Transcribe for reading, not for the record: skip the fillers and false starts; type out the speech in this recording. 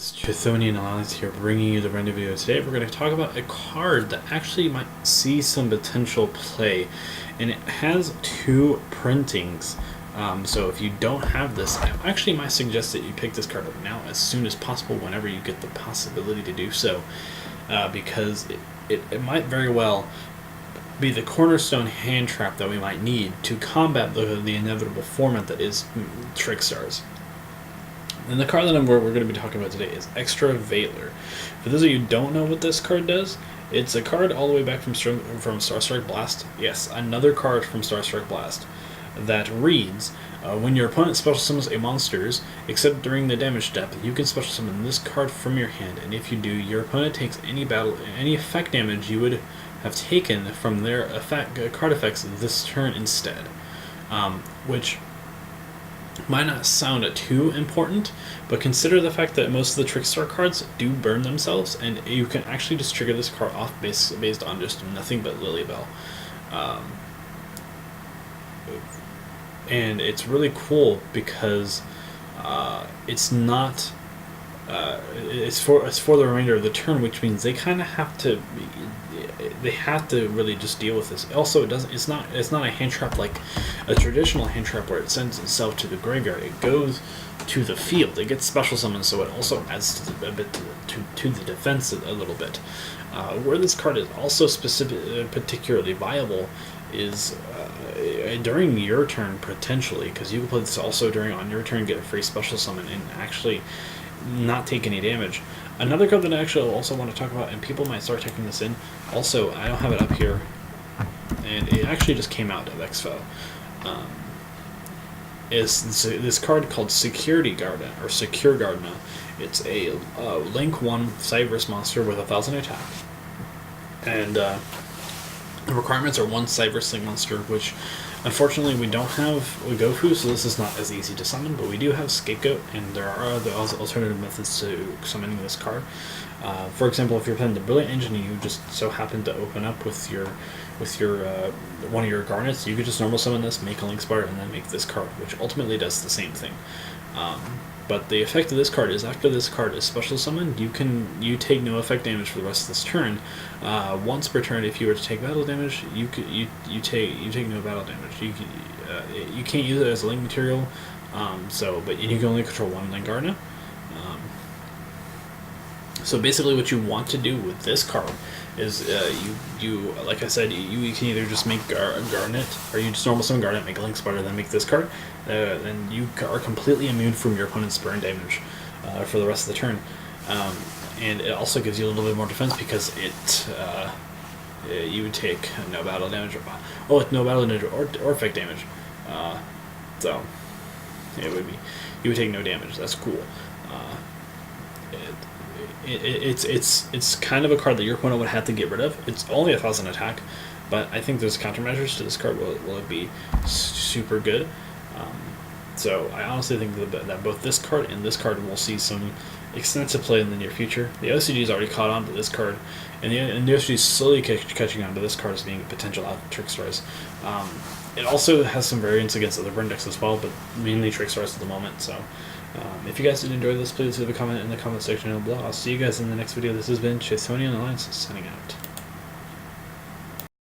guys, Chthonian Alliance here, bringing you the random video. Today we're going to talk about a card that actually might see some potential play, and it has two printings. So if you don't have this, I actually might suggest that you pick this card up now as soon as possible whenever you get the possibility to do so, because it might very well be the cornerstone hand trap that we might need to combat the inevitable format that is Trickstars. And the card that we're going to be talking about today is Extra Valor. For those of you who don't know what this card does, it's a card all the way back from Starstrike Blast. Yes, another card from Starstrike Blast that reads, when your opponent special summons a monsters, except during the damage step, you can special summon this card from your hand, and if you do, your opponent takes any effect damage you would have taken from their card effects this turn instead. Which might not sound too important, but consider the fact that most of the Trickstar cards do burn themselves, and you can actually just trigger this card off based on just nothing but Lilybell. And it's really cool because it's not it's for the remainder of the turn, which means they kind of have to really just deal with this. Also, it's not a hand trap like a traditional hand trap where it sends itself to the graveyard. It goes to the field. It gets special summoned, so it also adds to the defense a little bit. Where this card is also particularly viable is during your turn, potentially, because you can play this also on your turn, get a free special summon, and actually not take any damage. Another card that I actually also want to talk about, and people might start taking this in, also, I don't have it up here, and it actually just came out of Expo, is this card called Security Garden, or Secure Garden. It's a Link 1 Cyberus monster with 1,000 attack, and the requirements are 1 Cyberus Link monster, which unfortunately we don't have Gofu, so this is not as easy to summon, but we do have Scapegoat, and there are other alternative methods to summoning this card. For example, if you're playing the Brilliant Engine and you just so happen to open up with your one of your Garnets, you could just normal summon this, make a Link Spire, and then make this card, which ultimately does the same thing. But the effect of this card is, after this card is special summoned, you take no effect damage for the rest of this turn. Once per turn, if you were to take battle damage, you take no battle damage. You can't use it as a link material, but you can only control 1 Link Garden. So basically, what you want to do with this card is you like I said, you can either just make Garnet, or you just normal summon Garnet, make a Link Spider, then make this card. Then you are completely immune from your opponent's burn damage for the rest of the turn. And it also gives you a little bit more defense because you would take no battle damage, no battle damage or effect damage. So you would take no damage. That's cool. It's kind of a card that your opponent would have to get rid of. It's only 1,000 attack, but I think there's countermeasures to this card. Will it be super good? So I honestly think that both this card and this card will see some extensive play in the near future. The OCG's already caught on to this card, and the OCG's slowly catching on to this card as being a potential out Trickstars. It also has some variants against other burn decks as well, but mainly Trickstars at the moment. So if you guys did enjoy this, please leave a comment in the comment section down below. I'll see you guys in the next video. This has been Chthonian Alliance signing out.